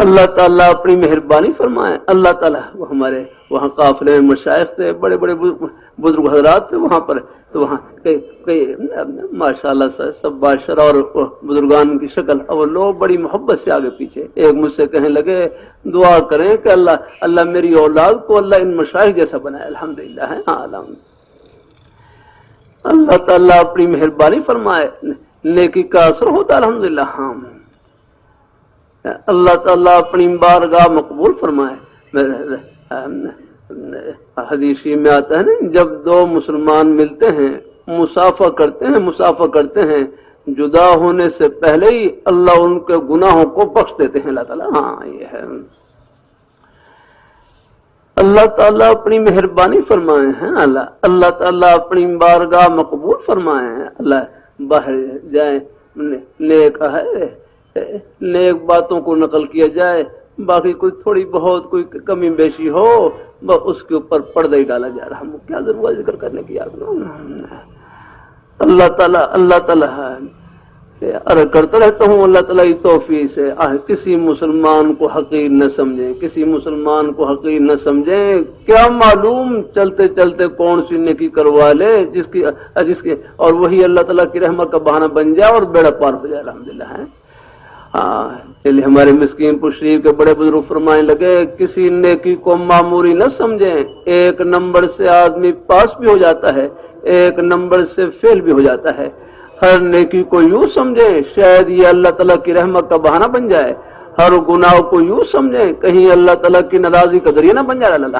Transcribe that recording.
اللہ تعالیٰ اپنی مہربانی فرمائے. اللہ تعالیٰ وہ ہمارے وہاں قافلے میں مشائخ تھے, بڑے بڑے بزرگ حضرات تھے وہاں پر, تو وہاں کئی ماشاء اللہ سب بادشاہ اور بزرگان کی شکل, اور لوگ بڑی محبت سے آگے پیچھے. ایک مجھ سے کہنے لگے دعا کریں کہ اللہ میری اولاد کو اللہ ان مشائخ جیسا بنائے. الحمدللہ ہے, ہاں الحمد. اللہ تعالیٰ اپنی مہربانی فرمائے, نیکی کا اثر ہوتا الحمدللہ. ہاں اللہ تعالیٰ اپنی بارگاہ مقبول فرمائے. حدیث میں آتا ہے نا, جب دو مسلمان ملتے ہیں مسافہ کرتے ہیں جدا ہونے سے پہلے ہی اللہ ان کے گناہوں کو بخش دیتے ہیں اللہ تعالیٰ. ہاں یہ ہے. اللہ تعالیٰ اپنی مہربانی فرمائے ہیں. اللہ تعالیٰ اپنی بارگاہ مقبول فرمائے ہیں. اللہ باہر جائیں, نیک باتوں کو نقل کیا جائے, باقی کوئی تھوڑی بہت کوئی کمی بیشی ہو اس کے اوپر پردہ ہی ڈالا جا رہا. ہم کیا ضرورت ذکر کرنے کی. اللہ تعالیٰ عرض کرتا رہتا ہوں اللہ تعالیٰ کی توفیق سے کسی مسلمان کو حقیر نہ سمجھیں, کیا معلوم چلتے چلتے کون سی نیکی کروا لے جس کی اور وہی اللہ تعالیٰ کی رحمت کا بہانہ بن جائے اور بیڑا پار ہو جائے. الحمدللہ ہے. ہمارے مسکین پور شریف کے بڑے بزرگ فرمانے لگے کسی نیکی کو معمولی نہ سمجھیں. ایک نمبر سے آدمی پاس بھی ہو جاتا ہے, ایک نمبر سے فیل بھی ہو جاتا ہے. ہر نیکی کو یوں سمجھیں شاید یہ اللہ تعالیٰ کی رحمت کا بہانہ بن جائے. ہر گناہ کو یوں سمجھیں کہیں اللہ تعالیٰ کی ناراضی کا ذریعہ نہ بن جائے. اللہ